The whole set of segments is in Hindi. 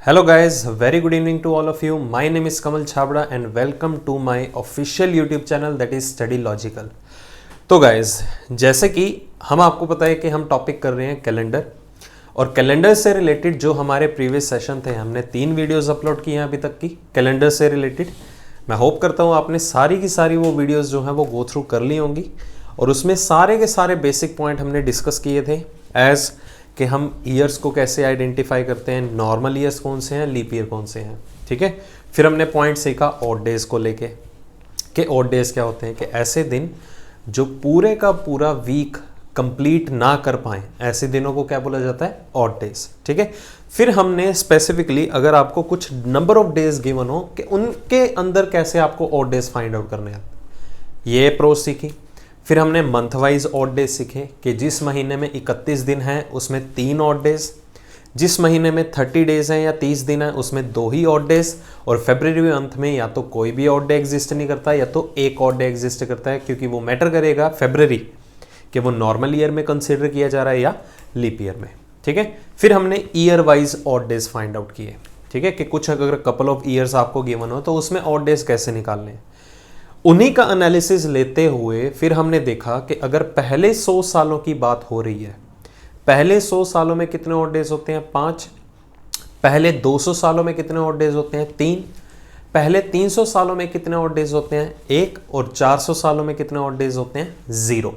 Hello guys, very good evening to all of you. My name is Kamal Chhabra and welcome to my official YouTube channel that is Study Logical. तो guys, जैसे कि हम आपको पता है कि हम टॉपिक कर रहे हैं कैलेंडर और कैलेंडर से रिलेटेड जो हमारे प्रीवियस सेशन थे हमने 3 वीडियोस अपलोड किए हैं अभी तक की कैलेंडर से रिलेटेड। मैं होप करता हूँ आपने सारी की सारी वो वीडियोस जो हैं वो गो थ्रू कर ली होंगी और उसमें सारे के सारे बेसिक पॉइंट हमने डिस्कस किए थे एज कि हम ईयर्स को कैसे आइडेंटिफाई करते हैं, नॉर्मल ईयर्स कौन से हैं, लीप ईयर कौन से हैं, ठीक है। फिर हमने पॉइंट सीखा ऑड डेज को लेके कि ऑड डेज क्या होते हैं, कि ऐसे दिन जो पूरे का पूरा वीक कंप्लीट ना कर पाएं, ऐसे दिनों को क्या बोला जाता है, ऑड डेज, ठीक है। फिर हमने स्पेसिफिकली अगर आपको कुछ नंबर ऑफ डेज गिवन हो कि उनके अंदर कैसे आपको ऑड डेज फाइंड आउट करने हैं, ये अप्रोच सीखी। फिर हमने मंथ वाइज ऑड डेज सीखे कि जिस महीने में 31 दिन हैं उसमें 3 ऑड डेज, जिस महीने में 30 डेज हैं या 30 दिन हैं उसमें 2 ही ऑड डेज, और फरवरी मंथ में या तो कोई भी ऑड डे एग्जिस्ट नहीं करता या तो एक ऑड डे एग्जिस्ट करता है, क्योंकि वो मैटर करेगा फरवरी कि वो नॉर्मल ईयर में कंसिडर किया जा रहा है या लीप ईयर में, ठीक है। फिर हमने year wise odd days find out किए, ठीक है, कि कुछ अगर कपल ऑफ ईयर्स आपको गिवन हो तो उसमें ऑड डेज कैसे निकालने हैं, उन्हीं का एनालिसिस लेते हुए फिर हमने देखा कि अगर पहले 100 सालों की बात हो रही है, पहले 100 सालों में कितने ऑड डेज होते हैं, 5। पहले 200 सालों में कितने ऑड डेज होते हैं, 3। पहले 300 सालों में कितने ऑड डेज होते हैं, 1। और 400 सालों में कितने ऑड डेज होते हैं, 0।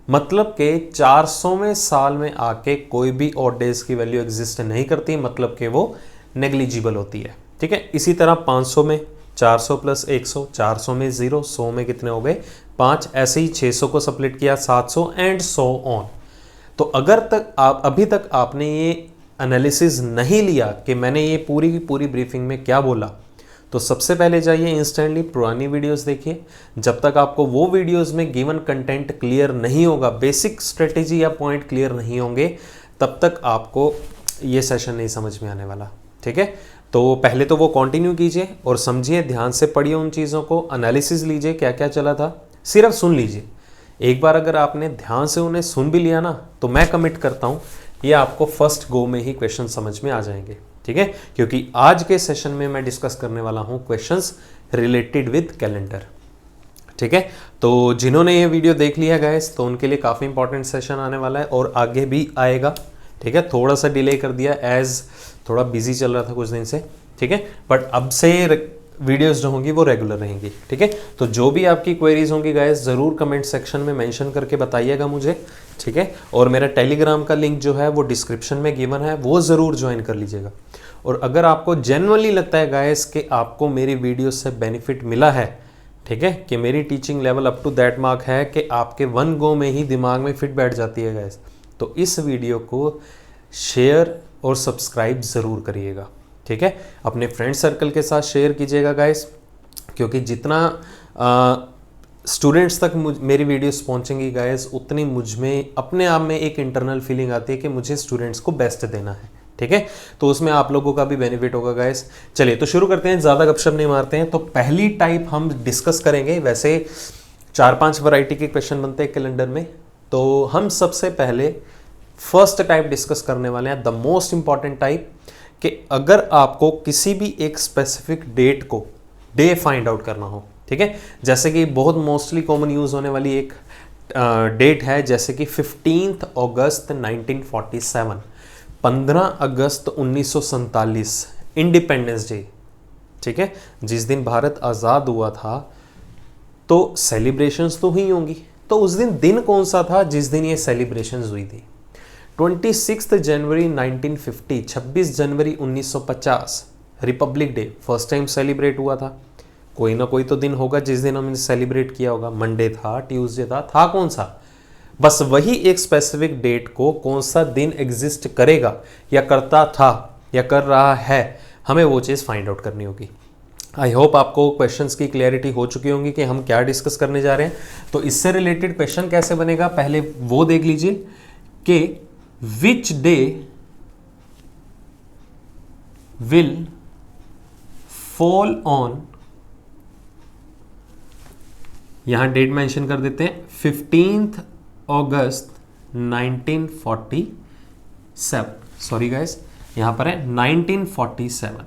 मतलब कि 400वें साल में आके कोई भी ऑड डेज की वैल्यू एग्जिस्ट नहीं करती, मतलब कि वो नेग्लिजिबल होती है, ठीक है। इसी तरह 500 में 400 प्लस 100, 400 में 0, 100 में कितने हो गए, 5। ऐसे ही 600 को स्प्लिट किया 700 एंड सो ऑन। तो अगर तक आप अभी तक आपने ये एनालिसिस नहीं लिया कि मैंने ये पूरी की पूरी ब्रीफिंग में क्या बोला, तो सबसे पहले जाइए इंस्टेंटली पुरानी वीडियोस देखिए। जब तक आपको वो वीडियोस में गिवन कंटेंट क्लियर नहीं होगा, बेसिक स्ट्रेटेजी या पॉइंट क्लियर नहीं होंगे, तब तक आपको ये सेशन नहीं समझ में आने वाला, ठीक है। तो पहले तो वो कंटिन्यू कीजिए और समझिए, ध्यान से पढ़िए उन चीज़ों को, एनालिसिस लीजिए क्या क्या चला था, सिर्फ सुन लीजिए। एक बार अगर आपने ध्यान से उन्हें सुन भी लिया ना, तो मैं कमिट करता हूँ ये आपको फर्स्ट गो में ही क्वेश्चन समझ में आ जाएंगे, ठीक है। क्योंकि आज के सेशन में मैं डिस्कस करने वाला हूँ क्वेश्चंस रिलेटेड विद कैलेंडर, ठीक है। तो जिन्होंने ये वीडियो देख लिया गाइस, तो उनके लिए काफ़ी इंपॉर्टेंट सेशन आने वाला है और आगे भी आएगा, ठीक है। थोड़ा सा डिले कर दिया एज थोड़ा बिजी चल रहा था कुछ दिन से, ठीक है, बट अब से वीडियोस जो होंगी वो रेगुलर रहेंगी, ठीक है। तो जो भी आपकी क्वेरीज होंगी गाइस, ज़रूर कमेंट सेक्शन में मेंशन करके बताइएगा मुझे, ठीक है। और मेरा टेलीग्राम का लिंक जो है वो डिस्क्रिप्शन में गिवन है, वो ज़रूर ज्वाइन कर लीजिएगा। और अगर आपको जेन्युइनली लगता है गाइस कि आपको मेरी वीडियो से बेनिफिट मिला है, ठीक है, कि मेरी teaching level up to that mark है कि आपके वन गो में ही दिमाग में फिट बैठ जाती है गाइस, तो इस वीडियो को शेयर और सब्सक्राइब ज़रूर करिएगा, ठीक है। अपने फ्रेंड सर्कल के साथ शेयर कीजिएगा गाइस, क्योंकि जितना स्टूडेंट्स तक मेरी वीडियोस पहुंचेंगी गाइस, उतनी मुझ में अपने आप में एक इंटरनल फीलिंग आती है कि मुझे स्टूडेंट्स को बेस्ट देना है, ठीक है। तो उसमें आप लोगों का भी बेनिफिट होगा गाइस। चलिए तो शुरू करते हैं, ज़्यादा गपशप नहीं मारते हैं। तो पहली टाइप हम डिस्कस करेंगे, वैसे 4-5 वैरायटी के क्वेश्चन बनते हैं कैलेंडर में, तो हम सबसे पहले फर्स्ट टाइप डिस्कस करने वाले हैं, द मोस्ट इंपॉर्टेंट टाइप, कि अगर आपको किसी भी एक स्पेसिफिक डेट को डे फाइंड आउट करना हो, ठीक है। जैसे कि बहुत मोस्टली कॉमन यूज होने वाली एक डेट है, जैसे कि 15 अगस्त 1947, 15 अगस्त 1947 इंडिपेंडेंस डे, ठीक है, जिस दिन भारत आज़ाद हुआ था। तो सेलिब्रेशंस तो हुई होंगी, तो उस दिन कौन सा था जिस दिन ये सेलिब्रेशंस हुई थी, 26 जनवरी 1950, 26 जनवरी 1950 Republic day first time celebrate हुआ था। कोई ना कोई तो दिन होगा जिस दिन हमने सेलिब्रेट किया होगा, मंडे था, ट्यूसडे था कौन सा, बस वही एक स्पेसिफिक डेट को कौन सा दिन एग्जिस्ट करेगा या करता था या कर रहा है, हमें वो चीज़ फाइंड आउट करनी होगी। आई होप आपको क्वेश्चंस की क्लैरिटी हो चुकी होंगी कि हम क्या डिस्कस करने जा रहे हैं। तो इससे रिलेटेड क्वेश्चन कैसे बनेगा, पहले वो देख लीजिए कि which day will fall on, यहां डेट मेंशन कर देते हैं 15 अगस्त 1947, सॉरी गाइस यहाँ पर है 1947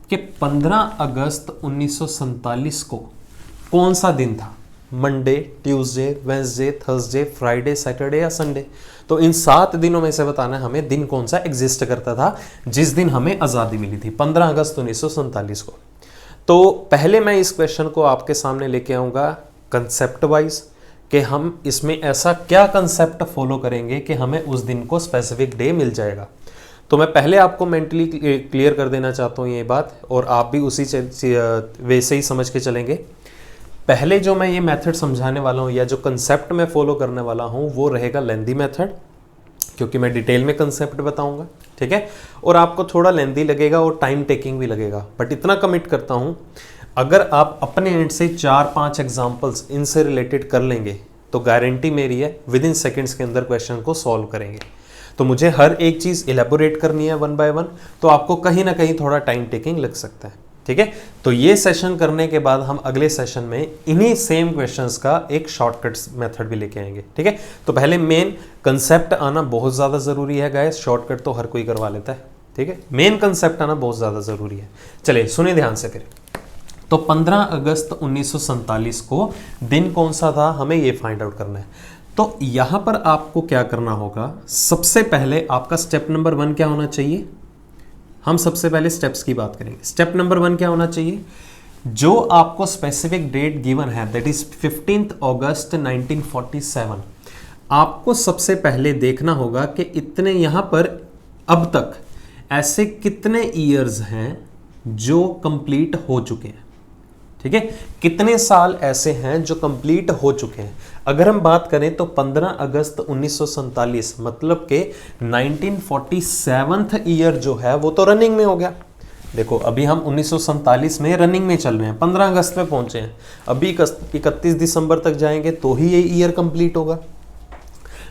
के 15 अगस्त 1947 को कौन सा दिन था? Monday, Tuesday, Wednesday, Thursday, Friday, Saturday या संडे? तो इन 7 दिनों में से बताना है हमें दिन कौन सा एग्जिस्ट करता था जिस दिन हमें आज़ादी मिली थी, 15 अगस्त 1947 को। तो पहले मैं इस क्वेश्चन को आपके सामने लेके आऊँगा कंसेप्ट वाइज कि हम इसमें ऐसा क्या कंसेप्ट फॉलो करेंगे कि हमें उस दिन को स्पेसिफिक डे मिल जाएगा। तो मैं पहले आपको मेंटली क्लियर कर देना चाहता हूँ ये बात, और आप भी उसी वैसे ही समझ के चलेंगे। पहले जो मैं ये मेथड समझाने वाला हूँ या जो कंसेप्ट मैं फॉलो करने वाला हूँ वो रहेगा लेंदी मेथड, क्योंकि मैं डिटेल में कंसेप्ट बताऊंगा, ठीक है। और आपको थोड़ा लेंदी लगेगा और टाइम टेकिंग भी लगेगा, बट इतना कमिट करता हूँ अगर आप अपने एंड से 4-5 एग्जाम्पल्स इनसे रिलेटेड कर लेंगे तो गारंटी मेरी है विद इन सेकेंड्स के अंदर क्वेश्चन को सॉल्व करेंगे। तो मुझे हर एक चीज़ इलेबोरेट करनी है 1 बाय 1, तो आपको कहीं ना कहीं थोड़ा टाइम टेकिंग लग सकता है, ठीक है। तो ये सेशन करने के बाद हम अगले सेशन में इन्हीं सेम क्वेश्चंस का एक शॉर्टकट मेथड भी लेके आएंगे, ठीक है। तो पहले मेन कंसेप्ट आना बहुत ज़्यादा ज़रूरी है गाइस, शॉर्टकट तो हर कोई करवा लेता है, ठीक है। मेन कंसेप्ट आना बहुत ज़्यादा ज़रूरी है। चलिए सुनिए ध्यान से फिर। तो 15 अगस्त 1947 को दिन कौन सा था हमें ये फाइंड आउट करना है। तो यहां पर आपको क्या करना होगा, सबसे पहले आपका स्टेप नंबर 1 क्या होना चाहिए? हम सबसे पहले स्टेप्स की बात करेंगे। स्टेप नंबर 1 क्या होना चाहिए? जो आपको स्पेसिफिक डेट गिवन है दैट इज 15 अगस्त 1947, आपको सबसे पहले देखना होगा कि इतने यहां पर अब तक ऐसे कितने ईयर्स हैं जो कंप्लीट हो चुके हैं, ठीक है। कितने साल ऐसे हैं जो कंप्लीट हो चुके हैं। अगर हम बात करें तो 15 अगस्त 1947 मतलब के 1947th ईयर जो है वो तो रनिंग में हो गया। देखो अभी हम 1947 में रनिंग में चल रहे हैं, 15 अगस्त पे पहुंचे हैं, अभी 31 दिसंबर तक जाएंगे तो ही ये ईयर कंप्लीट होगा।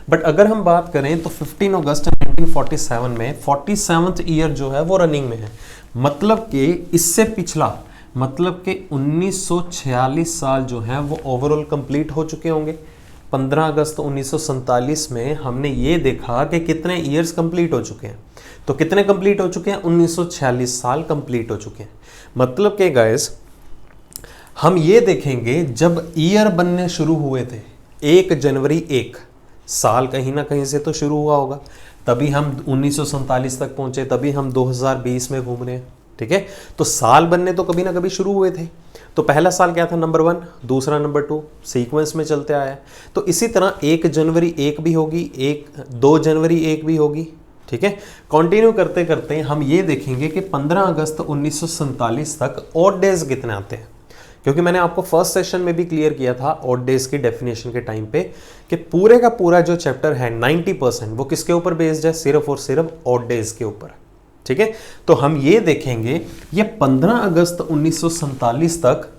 बट अगर हम बात करें तो 15 अगस्त 1947 में 47th ईयर जो है वो रनिंग में है, मतलब कि इससे पिछला मतलब कि 1946 साल जो है वो ओवरऑल कंप्लीट हो चुके होंगे। 15 अगस्त 1947 में हमने ये देखा कि कितने ईयर्स कंप्लीट हो चुके हैं, तो कितने कंप्लीट हो चुके हैं? 1946 साल कंप्लीट हो चुके हैं। मतलब कि गाइस हम ये देखेंगे जब ईयर बनने शुरू हुए थे 1 जनवरी 1 साल कहीं ना कहीं से तो शुरू हुआ होगा, तभी हम 1947 तक पहुंचे, तभी हम 2020 में घूम रहे हैं, ठीक है। तो साल बनने तो कभी ना कभी शुरू हुए थे। तो पहला साल क्या था? नंबर 1, दूसरा नंबर 2, सीक्वेंस में चलते आया है। तो इसी तरह 1 जनवरी 1 भी होगी, 2 जनवरी 1 भी होगी, ठीक है। कंटिन्यू करते करते हम ये देखेंगे कि 15 अगस्त 1947 तक ऑड डेज कितने आते हैं, क्योंकि मैंने आपको फर्स्ट सेशन में भी क्लियर किया था ऑड डेज की डेफिनेशन के टाइम पे कि पूरे का पूरा जो चैप्टर है 90% वो किसके ऊपर बेस्ड है? सिर्फ और सिर्फ ऑड डेज के ऊपर, ठीक है। तो हम ये देखेंगे ये 15 अगस्त 1947 तक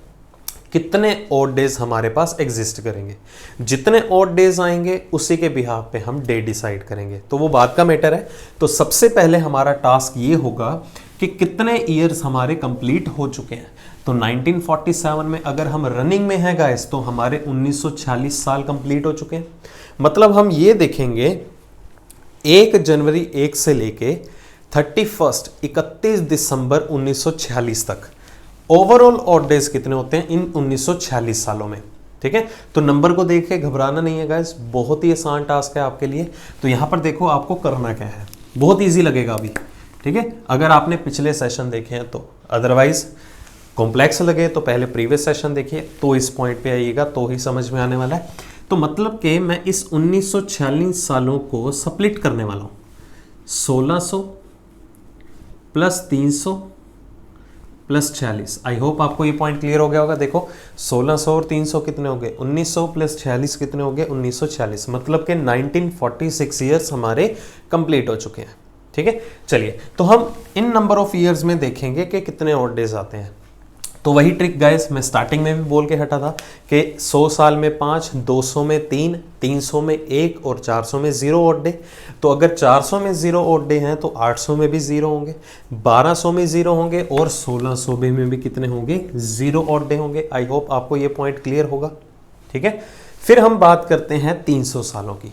कितने ऑड डेज हमारे पास एग्जिस्ट करेंगे। जितने ऑड डेज आएंगे उसी के बिहाफ पे हम डे डिसाइड करेंगे, तो वो बात का मैटर है। तो सबसे पहले हमारा टास्क ये होगा कि कितने ईयर्स हमारे कंप्लीट हो चुके हैं। तो 1947 में अगर हम रनिंग में हैं गाइस तो हमारे 1946 साल कंप्लीट हो चुके हैं। मतलब हम ये देखेंगे 1 जनवरी 1 से लेके 31 दिसंबर 1946 तक ओवरऑल ऑड डेज कितने होते हैं इन 1946 सालों में, ठीक है। तो नंबर को देख के घबराना नहीं है गाइस, बहुत ही आसान टास्क है आपके लिए। तो यहां पर देखो आपको करना क्या है, बहुत इजी लगेगा अभी, ठीक है, अगर आपने पिछले सेशन देखे हैं तो। अदरवाइज कॉम्प्लेक्स लगे तो पहले प्रीवियस सेशन देखिए, तो इस पॉइंट पे आइएगा तो ही समझ में आने वाला है। तो मतलब कि मैं इस 1946 सालों को स्प्लिट करने वाला हूं, 1600 प्लस 300 प्लस 46। आई होप आपको ये पॉइंट क्लियर हो गया होगा। देखो 1600 और 300 कितने हो गए? 1900 प्लस 46 कितने हो गए? 1946। मतलब कि 1946 ईयर्स हमारे कंप्लीट हो चुके हैं, ठीक है। चलिए तो हम इन नंबर ऑफ ईयर्स में देखेंगे कि कितने ऑड डेज आते हैं। तो वही ट्रिक गाइस मैं स्टार्टिंग में भी बोल के हटा था कि 100 साल में 5, 200 में 3, 300 में 1 और 400 में 0 ऑड डे। तो अगर 400 में 0 ऑड डे हैं तो 800 में भी 0 होंगे, 1200 में 0 होंगे और 1600 में भी कितने होंगे? 0 ऑड डे होंगे। आई होप आपको ये पॉइंट क्लियर होगा, ठीक है। फिर हम बात करते हैं 300 सालों की।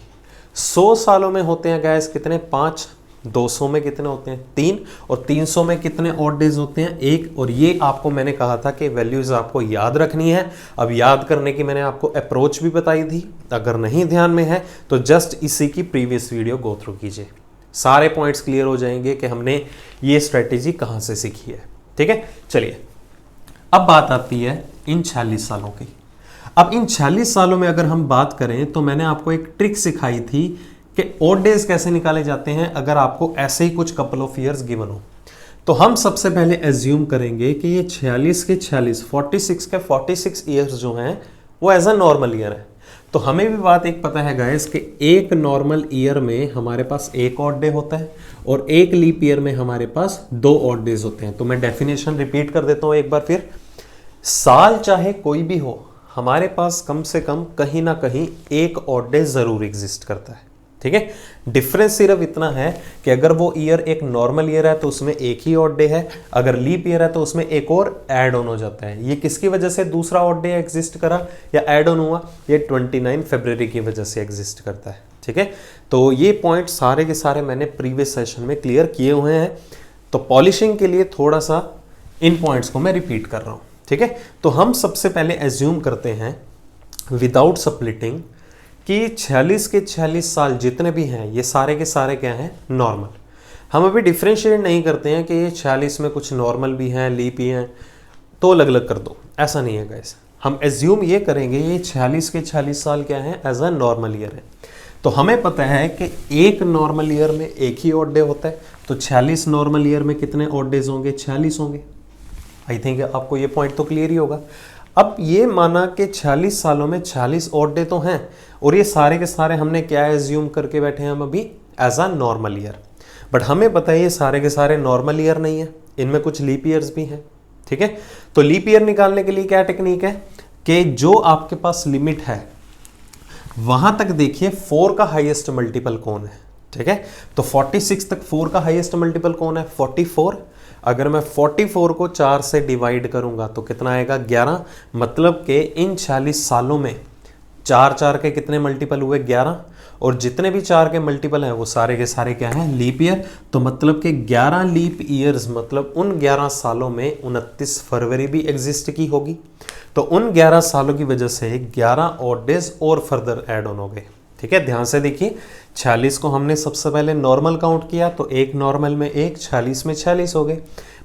100 सालों में होते हैं गाइस कितने? 5, 200 में कितने होते हैं 3, और 300 में कितने ऑड डेज होते हैं 1। और ये आपको मैंने कहा था कि वैल्यूज आपको याद रखनी है। अब याद करने की मैंने आपको अप्रोच भी बताई थी, अगर नहीं ध्यान में है तो जस्ट इसी की प्रीवियस वीडियो गो थ्रू कीजिए, सारे पॉइंट्स क्लियर हो जाएंगे कि हमने ये स्ट्रेटेजी कहाँ से सीखी है। ठीक है, चलिए अब बात आती है इन 46 सालों की। अब इन 46 सालों में अगर हम बात करें तो मैंने आपको एक ट्रिक सिखाई थी कि ऑड डेज कैसे निकाले जाते हैं अगर आपको ऐसे ही कुछ कपल ऑफ ईयर्स गिवन हो। तो हम सबसे पहले एज्यूम करेंगे कि ये 46 के 46 46 के 46 ईयर्स जो हैं वो एज अ नॉर्मल ईयर है। तो हमें भी बात एक पता है गाइस कि एक नॉर्मल ईयर में हमारे पास एक ऑड डे होता है और एक लीप ईयर में हमारे पास 2 ऑड डेज होते हैं। तो मैं डेफिनेशन रिपीट कर देता हूं एक बार फिर। साल चाहे कोई भी हो, हमारे पास कम से कम कहीं ना कहीं एक ऑड डे जरूर एग्जिस्ट करता है। ठीक है, डिफरेंस सिर्फ इतना है कि अगर वो ईयर एक नॉर्मल ईयर है तो उसमें एक ही ऑड डे है, अगर लीप ईयर है तो उसमें एक और ऐड ऑन हो जाता है। ये किसकी वजह से दूसरा ऑड डे एग्जिस्ट करा या ऐड ऑन हुआ? ये 29 फरवरी की वजह से एग्जिस्ट करता है। ठीक है, तो ये पॉइंट सारे के सारे मैंने प्रीवियस सेशन में क्लियर किए हुए हैं, तो पॉलिशिंग के लिए थोड़ा सा इन पॉइंट्स को मैं रिपीट कर रहा हूं। ठीक है, तो हम सबसे पहले एज्यूम करते हैं विदाउट स्प्लिटिंग कि 46 के 46 साल जितने भी हैं ये सारे के सारे क्या हैं? नॉर्मल। हम अभी डिफ्रेंशिएट नहीं करते हैं कि ये 46 में कुछ नॉर्मल भी हैं, लीप ही हैं, तो अलग अलग कर दो, ऐसा नहीं है गाइस। हम एज्यूम ये करेंगे ये 46 के 46 साल क्या है? एज अ नॉर्मल ईयर है। तो हमें पता है कि एक नॉर्मल ईयर में एक ही ऑड डे होता है, तो 46 नॉर्मल ईयर में कितने ऑड डेज होंगे? 46 होंगे। आई थिंक आपको ये पॉइंट तो क्लियर ही होगा। अब ये माना कि 46 सालों में 46 ऑड डे तो हैं, और ये सारे के सारे हमने क्या एज्यूम करके बैठे हैं हम अभी? As a normal year. But हमें पता है ये सारे के सारे नॉर्मल ईयर नहीं है, इनमें कुछ लीप ईयर्स भी हैं। ठीक है, तो लीप ईयर निकालने के लिए क्या टेक्निक है कि जो आपके पास लिमिट है वहां तक देखिए 4 का हाईएस्ट मल्टीपल कौन है। ठीक है, तो 46 तक 4 का हाईएस्ट मल्टीपल कौन है? 44। अगर मैं 44 को 4 से डिवाइड करूंगा तो कितना आएगा? 11। मतलब कि इन 46 सालों में 4 4 के कितने मल्टीपल हुए? 11। और जितने भी 4 के मल्टीपल हैं वो सारे के सारे क्या हैं? Leap year. तो मतलब कि 11 लीप ईयर्स, मतलब उन 11 सालों में 29 फरवरी भी एग्जिस्ट की होगी। तो उन 11 सालों की वजह से 11 ऑड डेज और फर्दर ऐड ऑन हो गए। ठीक है, ध्यान से देखिए, 46 को हमने सबसे पहले नॉर्मल काउंट किया तो एक नॉर्मल में एक, 46 में 46 हो गए।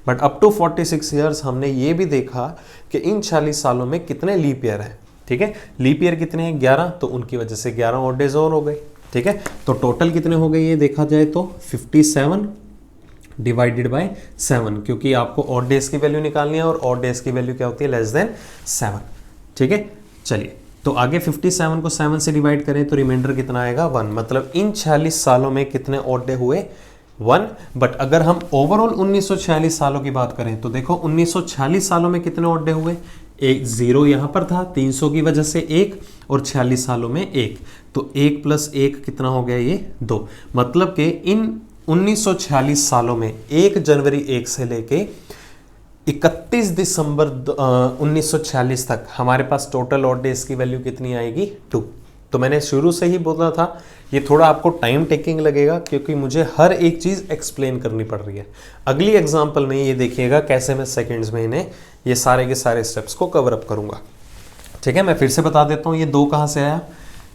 बट अप टू 46 ईयर्स हमने ये भी देखा कि इन 46 सालों में कितने लीप ईयर है। ठीक है, लीप ईयर कितने हैं? 11, तो उनकी वजह से 11 ऑड डेज और हो गए। ठीक है, तो टोटल कितने हो गए ये देखा जाए तो 57 डिवाइडेड बाय 7, क्योंकि आपको ऑड डेज की वैल्यू निकालनी है और ऑड डेज की वैल्यू क्या होती है? Less than 7। ठीक है, चलिए तो आगे 57 को 7 से डिवाइड करें तो रिमाइंडर कितना आएगा? 1। मतलब इन 46 सालों में कितने ऑड डे हुए? 1। बट अगर हम ओवरऑल 1946 सालों की बात करें तो देखो 1946 सालों में कितने ऑड डे हुए? एक 0 यहां पर था 300 की वजह से 1, और 46 सालों में 1, तो 1 + 1 कितना हो गया? ये 2। मतलब कि इन 1946 सालों में 1 जनवरी 1 से लेके 31 दिसंबर 1946 तक हमारे पास टोटल ऑड डेज की वैल्यू कितनी आएगी? 2। तो मैंने शुरू से ही बोला था ये थोड़ा आपको टाइम टेकिंग लगेगा क्योंकि मुझे हर एक चीज़ एक्सप्लेन करनी पड़ रही है। अगली एग्जांपल में ये देखिएगा कैसे मैं सेकंड्स में इन्हें ये सारे के सारे स्टेप्स को कवर अप करूंगा। ठीक है, मैं फिर से बता देता हूँ ये 2 कहाँ से आया?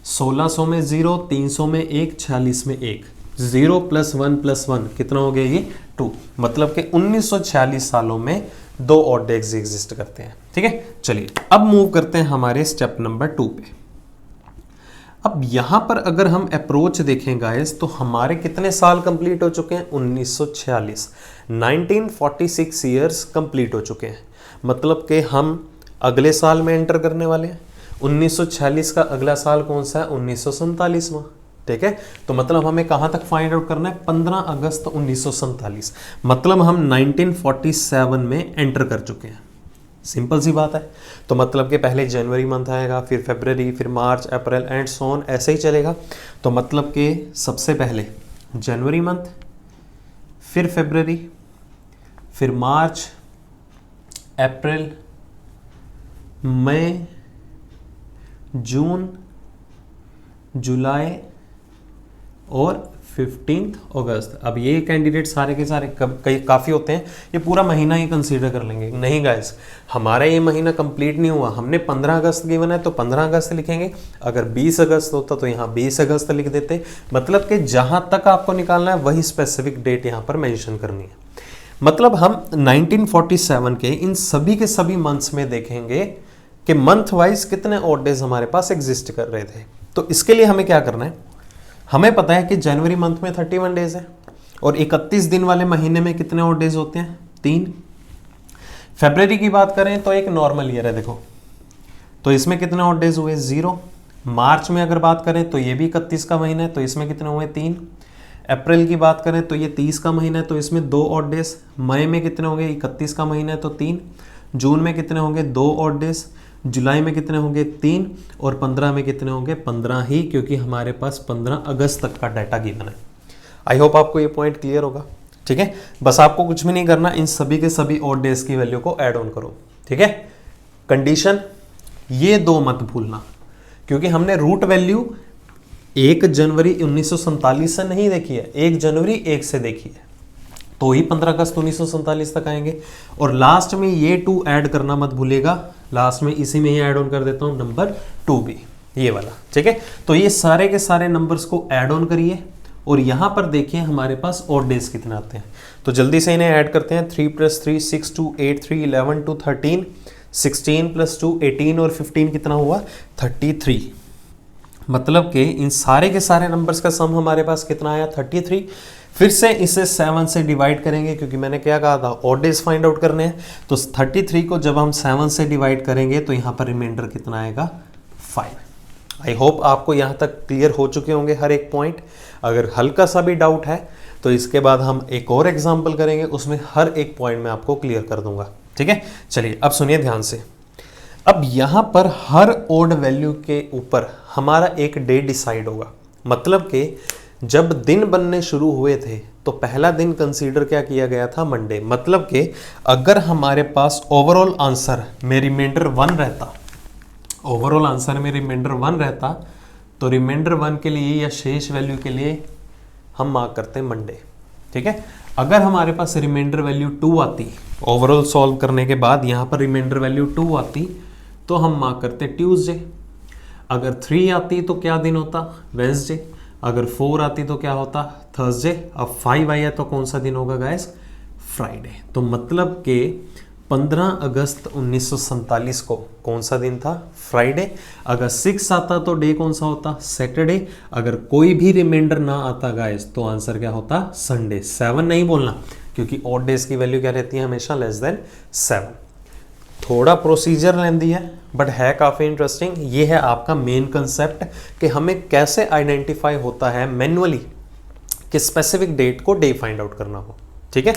1600 में 0, 300 में 1, 46 में 1, 0 + 1 + 1 कितना हो गया? ये 2। मतलब कि 1946 सालों में 2 ऑड डेज एग्जिस्ट करते हैं। ठीक है, चलिए अब मूव करते हैं हमारे स्टेप नंबर 2 पे। अब यहां पर अगर हम अप्रोच देखें गाइस तो हमारे कितने साल कंप्लीट हो चुके हैं? 1946, 1946 ईयर्स कंप्लीट हो चुके हैं। मतलब कि हम अगले साल में एंटर करने वाले हैं। 1946 का अगला साल कौन सा है? 1947वां। ठीक है, तो मतलब हमें कहां तक फाइंड आउट करना है? 15 अगस्त 1947। मतलब हम 1947 में एंटर कर चुके हैं। सिंपल सी बात है। तो मतलब कि पहले जनवरी मंथ आएगा, फिर फरवरी, फिर मार्च, अप्रैल एंड सो ऑन, ऐसे ही चलेगा। तो मतलब कि सबसे पहले जनवरी मंथ, फिर फरवरी, फिर मार्च, अप्रैल, मई, जून, जुलाई और 15 अगस्त। अब ये कैंडिडेट सारे के सारे काफ़ी होते हैं, ये पूरा महीना ही कंसीडर कर लेंगे। नहीं गाइस, हमारा ये महीना कंप्लीट नहीं हुआ, हमने 15 अगस्त गिवन है तो 15 अगस्त लिखेंगे। अगर 20 अगस्त होता तो यहाँ 20 अगस्त लिख देते। मतलब कि जहाँ तक आपको निकालना है वही स्पेसिफिक डेट यहाँ पर मेंशन करनी है। मतलब हम 1947 के इन सभी के सभी मंथ्स में देखेंगे कि मंथ वाइज कितने ऑड डेज हमारे पास एग्जिस्ट कर रहे थे। तो इसके लिए हमें क्या करना है, हमें पता है कि जनवरी मंथ में 31 डेज है और 31 दिन वाले महीने में कितने ऑड डेज होते हैं, 3। फरवरी की बात करें तो एक नॉर्मल ईयर है, देखो तो इसमें कितने ऑड डेज हुए, 0। मार्च में अगर बात करें तो ये भी 31 का महीना है तो इसमें कितने हुए, 3। अप्रैल की बात करें तो ये 30 का महीना है तो इसमें 2 ऑड डेज। मई में कितने होंगे, 31 का महीना है तो 3। जून में कितने होंगे, 2 ऑड डेज। जुलाई में कितने होंगे, 3। और 15 में कितने होंगे, 15 ही, क्योंकि हमारे पास 15 अगस्त तक का डाटा गिवन है। आई होप आपको ये पॉइंट क्लियर होगा। ठीक है, बस आपको कुछ भी नहीं करना, इन सभी के सभी ऑड डेज की वैल्यू को ऐड ऑन करो। ठीक है, कंडीशन ये 2 मत भूलना, क्योंकि हमने रूट वैल्यू 1 जनवरी 1947 से नहीं देखी है, 1 जनवरी 1 से देखी है, तो ही 15 अगस्त 1947 तक आएंगे। और लास्ट में ये 2 ऐड करना मत भूलिएगा, लास्ट में इसी में ही ऐड ऑन कर देता हूं, नंबर 2 भी, ये वाला। ठीक है, तो ये सारे के सारे नंबर्स को ऐड ऑन करिए और यहां पर देखिए हमारे पास ऑड डेज कितने आते हैं। तो जल्दी से इन्हें ऐड करते हैं। 3 + 3 6 2 8 3 11 2 13 16 + 2 18 और 15 कितना हुआ, 33। मतलब कि इन सारे के सारे नंबर्स का सम हमारे पास कितना आया, 33। फिर से इसे 7 से डिवाइड करेंगे, क्योंकि मैंने क्या कहा था, ऑड डेज फाइंड आउट करने हैं। तो 33 को जब हम 7 से डिवाइड करेंगे तो यहाँ पर रिमाइंडर कितना आएगा, 5। आई होप आपको यहाँ तक क्लियर हो चुके होंगे हर एक पॉइंट। अगर हल्का सा भी डाउट है तो इसके बाद हम एक और एग्जाम्पल करेंगे, उसमें हर एक पॉइंट मैं आपको क्लियर कर दूंगा। ठीक है, चलिए अब सुनिए ध्यान से। अब यहाँ पर हर ओड वैल्यू के ऊपर हमारा एक डे डिसाइड होगा। मतलब कि जब दिन बनने शुरू हुए थे तो पहला दिन कंसीडर क्या किया गया था, मंडे। मतलब कि अगर हमारे पास ओवरऑल आंसर में रिमाइंडर 1 रहता, ओवरऑल आंसर में रिमाइंडर 1 रहता, तो रिमाइंडर 1 के लिए या शेष वैल्यू के लिए हम मार्क करते हैं मंडे। ठीक है, अगर हमारे पास रिमाइंडर वैल्यू 2 आती, ओवरऑल सॉल्व करने के बाद यहाँ पर रिमाइंडर वैल्यू 2 आती, तो हम मार्क करते ट्यूसडे। अगर 3 आती तो क्या दिन होता, वेंसडे। अगर 4 आती तो क्या होता, थर्सडे। अब 5 आई है तो कौन सा दिन होगा गाइस, फ्राइडे। तो मतलब कि 15 अगस्त 1947 को कौन सा दिन था, फ्राइडे। अगर 6 आता तो डे कौन सा होता, सैटरडे। अगर कोई भी रिमाइंडर ना आता गाइस तो आंसर क्या होता, संडे। 7 नहीं बोलना, क्योंकि ऑड डेज की वैल्यू क्या रहती है, हमेशा लेस देन 7। थोड़ा प्रोसीजर लेंदी है बट है काफ़ी इंटरेस्टिंग। ये है आपका मेन कंसेप्ट कि हमें कैसे आइडेंटिफाई होता है मैन्युअली कि स्पेसिफिक डेट को डे फाइंड आउट करना हो। ठीक है,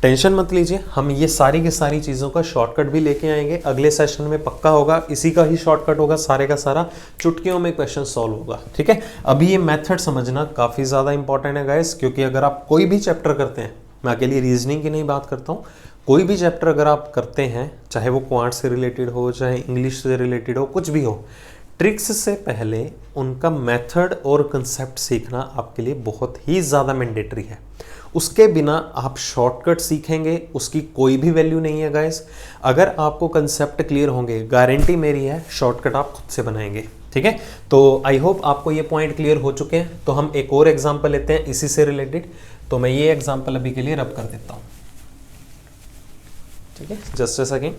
टेंशन मत लीजिए, हम ये सारी की सारी चीज़ों का शॉर्टकट भी लेके आएंगे अगले सेशन में, पक्का होगा। इसी का ही शॉर्टकट होगा, सारे का सारा चुटकियों में क्वेश्चन सॉल्व होगा। ठीक है, अभी ये मेथड समझना काफ़ी ज़्यादा इंपॉर्टेंट है गाइस, क्योंकि अगर आप कोई भी चैप्टर करते हैं, मैं अकेली रीजनिंग की नहीं बात करता हूँ, कोई भी चैप्टर अगर आप करते हैं, चाहे वो क्वांट से रिलेटेड हो, चाहे इंग्लिश से रिलेटेड हो, कुछ भी हो, ट्रिक्स से पहले उनका मेथड और कंसेप्ट सीखना आपके लिए बहुत ही ज़्यादा मैंडेटरी है। उसके बिना आप शॉर्टकट सीखेंगे, उसकी कोई भी वैल्यू नहीं है गाइस। अगर आपको कंसेप्ट क्लियर होंगे, गारंटी मेरी है, शॉर्टकट आप खुद से बनाएंगे। ठीक है, तो आई होप आपको ये पॉइंट क्लियर हो चुके हैं। तो हम एक और एग्जाम्पल लेते हैं इसी से रिलेटेड। तो मैं ये एग्जाम्पल अभी के लिए रब कर देता हूँ। ठीक है, जस्ट अ सेकेंड।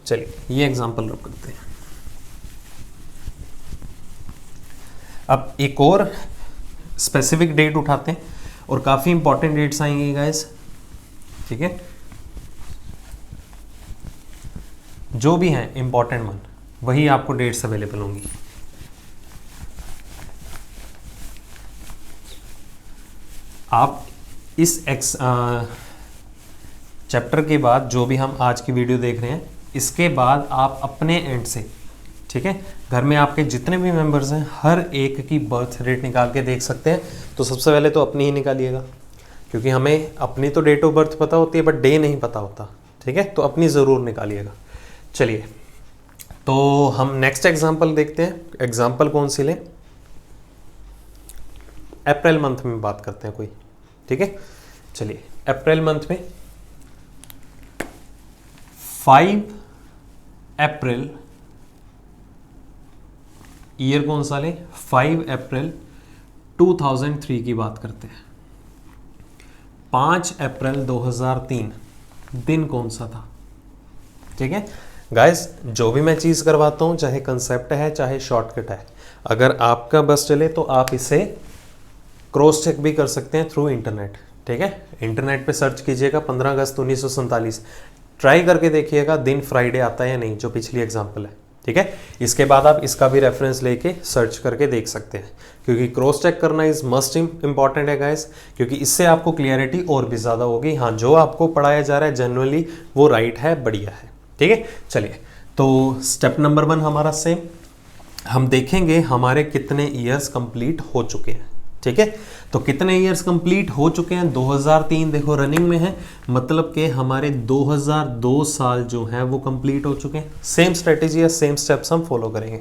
चलिए ये एग्जाम्पल रब करते हैं। अब एक और स्पेसिफिक डेट उठाते हैं और काफ़ी इंपॉर्टेंट डेट्स आएंगी गाइस। ठीक है, जो भी हैं इंपॉर्टेंट वन, वही आपको डेट्स अवेलेबल होंगी। आप इस चैप्टर के बाद जो भी हम आज की वीडियो देख रहे हैं, इसके बाद आप अपने एंड से, ठीक है, घर में आपके जितने भी मेंबर्स हैं हर एक की बर्थ रेट निकाल के देख सकते हैं। तो सबसे पहले तो अपनी ही निकालिएगा, क्योंकि हमें अपनी तो डेट ऑफ बर्थ पता होती है बट डे नहीं पता होता। ठीक है, तो अपनी ज़रूर निकालिएगा। चलिए तो हम नेक्स्ट एग्जांपल देखते हैं। एग्जांपल कौन सी लें? अप्रैल मंथ में बात करते हैं कोई, ठीक है। चलिए अप्रैल मंथ में 5 अप्रैल, ईयर कौन सा लें? 5 अप्रैल 2003 की बात करते हैं। 5 अप्रैल 2003 दिन कौन सा था? ठीक है गाइस, जो भी मैं चीज़ करवाता हूँ, चाहे कंसेप्ट है चाहे शॉर्टकट है, अगर आपका बस चले तो आप इसे क्रॉस चेक भी कर सकते हैं थ्रू इंटरनेट। ठीक है, इंटरनेट पे सर्च कीजिएगा 15 अगस्त 1947, ट्राई करके देखिएगा दिन फ्राइडे आता है या नहीं, जो पिछली एग्जाम्पल है। ठीक है, इसके बाद आप इसका भी रेफरेंस लेके सर्च करके देख सकते हैं, क्योंकि क्रॉस चेक करना इज मस्ट इंपॉर्टेंट है गाइस, क्योंकि इससे आपको क्लियरिटी और भी ज़्यादा होगी। हाँ, जो आपको पढ़ाया जा रहा है जनरली वो राइट है, बढ़िया है। ठीक है, चलिए तो स्टेप नंबर 1 हमारा सेम, हम देखेंगे हमारे कितने ईयर्स कंप्लीट हो चुके हैं। ठीक है, तो कितने ईयर्स कंप्लीट हो चुके हैं? 2003 देखो रनिंग में है, मतलब कि हमारे 2002 साल जो हैं वो कंप्लीट हो चुके हैं। सेम स्ट्रेटेजी या सेम स्टेप्स हम फॉलो करेंगे।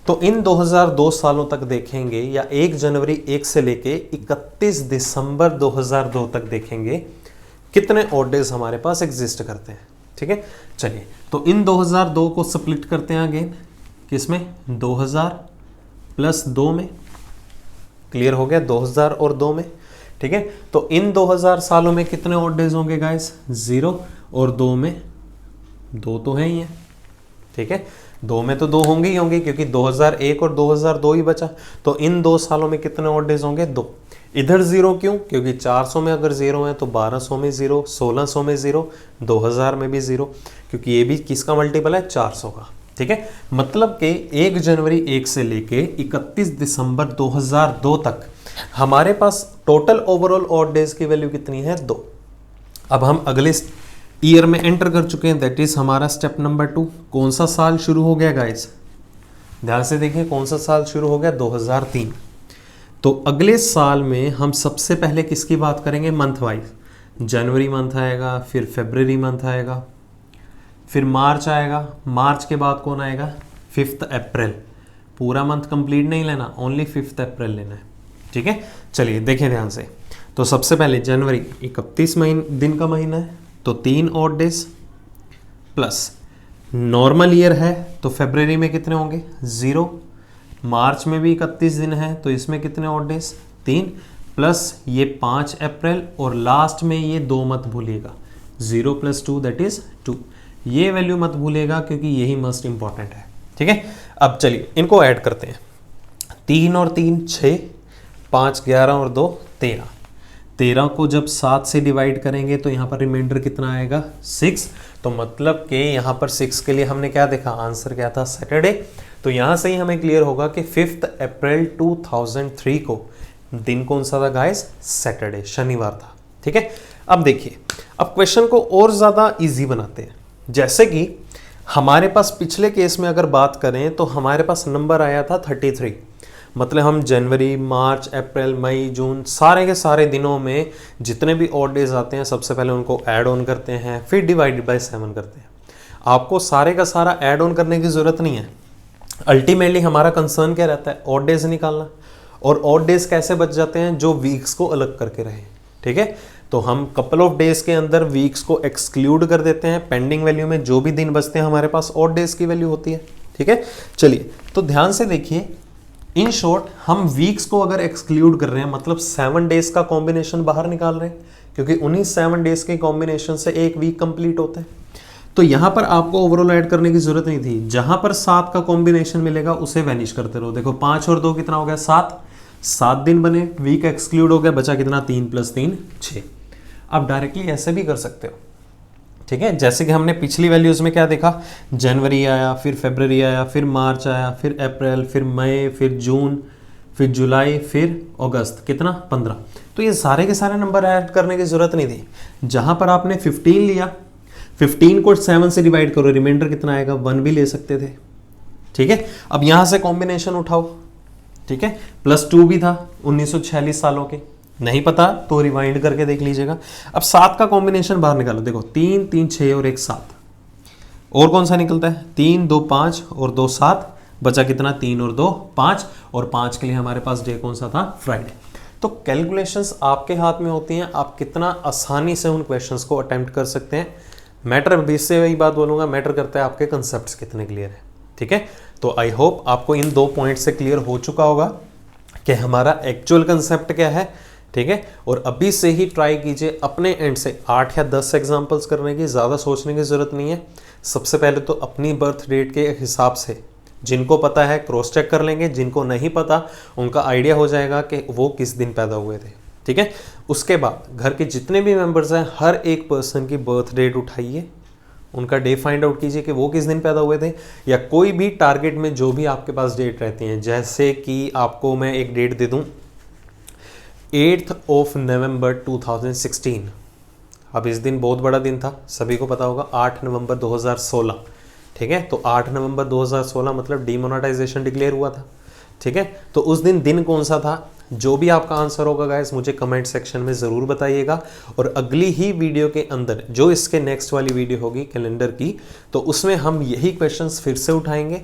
तो इन 2002 सालों तक देखेंगे, या 1 जनवरी 1 से लेके 31 दिसंबर 2002 तक देखेंगे कितने ऑड डेज हमारे पास एग्जिस्ट करते हैं। ठीक है, चलिए तो इन 2002 को स्प्लिट करते हैं अगेन, किसमें? 2000 प्लस 2 में। क्लियर हो गया, 2000 और 2 में। ठीक है, तो इन 2000 सालों में कितने ऑड डेज होंगे गाइस? 0, और 2 में 2 तो है ही है। ठीक है, 2 में तो 2 होंगे ही होंगे, क्योंकि 2001 और 2002 ही बचा। तो इन 2 सालों में कितने ऑड डेज होंगे? 2। इधर 0 क्यों? क्योंकि 400 में अगर 0 है तो 1200 में 0, 1600 में 0, 2000 में भी 0, क्योंकि ये भी किसका मल्टीपल है? 400 का। ठीक है, मतलब कि 1 जनवरी 1 से लेके 31 दिसंबर 2002 तक हमारे पास टोटल ओवरऑल ऑड डेज की वैल्यू कितनी है? 2। अब हम अगले ईयर में एंटर कर चुके हैं, दैट इज हमारा स्टेप नंबर 2। कौन सा साल शुरू हो गया गाइस? ध्यान से देखिए कौन सा साल शुरू हो गया? 2003। तो अगले साल में हम सबसे पहले किसकी बात करेंगे? Month wise. जनवरी मंथ आएगा, फिर फरवरी मंथ आएगा, फिर मार्च आएगा। मार्च के बाद कौन आएगा? 5 अप्रैल। पूरा मंथ कंप्लीट नहीं लेना, ओनली 5 अप्रैल लेना है। ठीक है, चलिए देखें ध्यान से। तो सबसे पहले जनवरी 31 दिन का महीना है, तो 3 odd days, plus normal year है तो फरवरी में कितने होंगे? 0। मार्च में भी 31 दिन है, तो इसमें कितने ऑड डेज? 3, प्लस ये 5 अप्रैल, और लास्ट में ये 2 मत भूलिएगा, 0 + 2 दैट इज 2। ये वैल्यू मत भूलेगा, क्योंकि यही मोस्ट इंपॉर्टेंट है। ठीक है, अब चलिए इनको ऐड करते हैं। 3 और 3 6, 5 11 और 2 13। 13 को जब 7 से डिवाइड करेंगे तो यहाँ पर रिमाइंडर कितना आएगा? 6। तो मतलब कि यहाँ पर 6 के लिए हमने क्या देखा? आंसर क्या था? सैटरडे। तो यहाँ से ही हमें क्लियर होगा कि 5 अप्रैल 2003 को दिन कौन सा था गाइस? सैटरडे, शनिवार था। ठीक है, अब देखिए, अब क्वेश्चन को और ज़्यादा इजी बनाते हैं। जैसे कि हमारे पास पिछले केस में अगर बात करें तो हमारे पास नंबर आया था 33, मतलब हम जनवरी, मार्च, अप्रैल, मई, जून सारे के सारे दिनों में जितने भी ऑड डेज आते हैं सबसे पहले उनको ऐड ऑन करते हैं, फिर डिवाइडेड बाय 7 करते हैं। आपको सारे का सारा ऐड ऑन करने की ज़रूरत नहीं है। अल्टीमेटली हमारा कंसर्न क्या रहता है? ऑड डेज निकालना। और ऑड डेज कैसे बच जाते हैं? जो वीक्स को अलग करके रहे। ठीक है, तो हम कपल ऑफ डेज के अंदर वीक्स को एक्सक्लूड कर देते हैं। पेंडिंग वैल्यू में जो भी दिन बचते हैं हमारे पास ऑड डेज की वैल्यू होती है। ठीक है, चलिए तो ध्यान से देखिए, इन शॉर्ट हम वीक्स को अगर एक्सक्लूड कर रहे हैं, मतलब 7 डेज का कॉम्बिनेशन बाहर निकाल रहे हैं, क्योंकि उन्हीं 7 डेज के कॉम्बिनेशन से एक वीक कंप्लीट होता है। तो यहां पर आपको ओवरऑल ऐड करने की जरूरत नहीं थी। जहां पर 7 का कॉम्बिनेशन मिलेगा उसे वैनिश करते रहो। देखो 5 और 2 कितना हो गया? 7 दिन बने, वीक एक्सक्लूड हो गया, बचा कितना? 3 + 3 6। आप डायरेक्टली ऐसे भी कर सकते हो। ठीक है, जैसे कि हमने पिछली वैल्यूज में क्या देखा? जनवरी आया, फिर फरवरी आया, फिर मार्च आया, फिर अप्रैल, फिर मई, फिर जून, फिर जुलाई, फिर अगस्त, कितना? 15। तो ये सारे के सारे नंबर ऐड करने की जरूरत नहीं थी। जहां पर आपने 15 लिया, 15 को 7 से डिवाइड करो, रिमाइंडर कितना आएगा? 1 भी ले सकते थे। ठीक है, अब यहां से कॉम्बिनेशन उठाओ। ठीक है, +2 भी था 1946 सालों के, नहीं पता तो रिवाइंड करके देख लीजिएगा। अब 7 का कॉम्बिनेशन बाहर निकालो। देखो 3 3 6 और 1 7, और कौन सा निकलता है, 3 2 5 और 2 7, बचा कितना, 3 और 2 5, और 5 के लिए हमारे पास डे कौन सा था, फ्राइडे। तो कैलकुलेशंस आपके हाथ में होती हैं, आप कितना आसानी से उन क्वेश्चंस को अटेम्प्ट कर सकते हैं। मैटर भी से वही बात बोलूंगा, मैटर करता है आपके कंसेप्ट्स कितने क्लियर है। ठीक है, तो आई होप आपको इन 2 पॉइंट से क्लियर हो चुका होगा कि हमारा एक्चुअल कंसेप्ट क्या है। ठीक है, और अभी से ही ट्राई कीजिए अपने एंड से 8 या 10 एग्जाम्पल्स करने की, ज़्यादा सोचने की ज़रूरत नहीं है। सबसे पहले तो अपनी बर्थ डेट के हिसाब से जिनको पता है क्रॉस चेक कर लेंगे, जिनको नहीं पता उनका आइडिया हो जाएगा कि वो किस दिन पैदा हुए थे। ठीक है, उसके बाद घर के जितने भी मेंबर्स हैं हर एक पर्सन की बर्थ डेट उठाइए, उनका डे फाइंड आउट कीजिए कि वो किस दिन पैदा हुए थे, या कोई भी टारगेट में जो भी आपके पास डेट रहती हैं। जैसे कि आपको मैं एक डेट दे दूं, 8 नवंबर 2016। अब इस दिन बहुत बड़ा दिन था, सभी को पता होगा, 8 नवंबर 2016। ठीक है, तो 8 नवंबर 2016 मतलब डीमोनेटाइजेशन डिक्लेयर हुआ था। ठीक है, तो उस दिन कौन सा था, जो भी आपका आंसर होगा गाइस मुझे कमेंट सेक्शन में ज़रूर बताइएगा। और अगली ही वीडियो के अंदर जो इसके नेक्स्ट वाली वीडियो होगी कैलेंडर की, तो उसमें हम यही क्वेश्चंस फिर से उठाएंगे,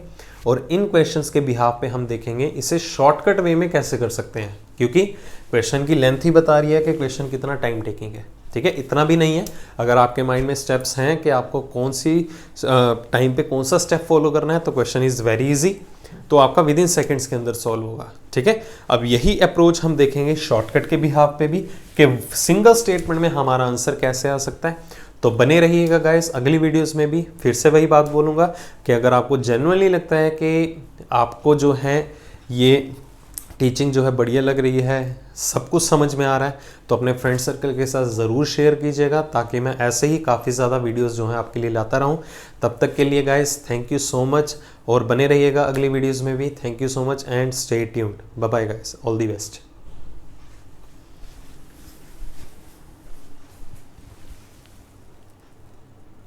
और इन क्वेश्चंस के बिहाफ पे हम देखेंगे इसे शॉर्टकट वे में कैसे कर सकते हैं, क्योंकि क्वेश्चन की लेंथ ही बता रही है कि क्वेश्चन कितना टाइम टेकिंग है। ठीक है, इतना भी नहीं है, अगर आपके माइंड में स्टेप्स हैं कि आपको कौन सी टाइम पे कौन सा स्टेप फॉलो करना है, तो क्वेश्चन इज़ वेरी इजी, तो आपका विद इन सेकेंड्स के अंदर सॉल्व होगा। ठीक है, अब यही अप्रोच हम देखेंगे शॉर्टकट के बिहाफ पे भी कि सिंगल स्टेटमेंट में हमारा आंसर कैसे आ सकता है। तो बने रहिएगा गाइस, अगली वीडियोस में भी फिर से वही बात बोलूँगा कि अगर आपको जेन्युइनली लगता है कि आपको जो है ये टीचिंग जो है बढ़िया लग रही है, सब कुछ समझ में आ रहा है, तो अपने फ्रेंड सर्कल के साथ ज़रूर शेयर कीजिएगा, ताकि मैं ऐसे ही काफ़ी ज़्यादा वीडियोस जो हैं आपके लिए लाता रहूं। तब तक के लिए guys thank you so much, और बने रहिएगा अगली वीडियोस में भी। Thank you so much and stay tuned. Bye bye guys, all the best.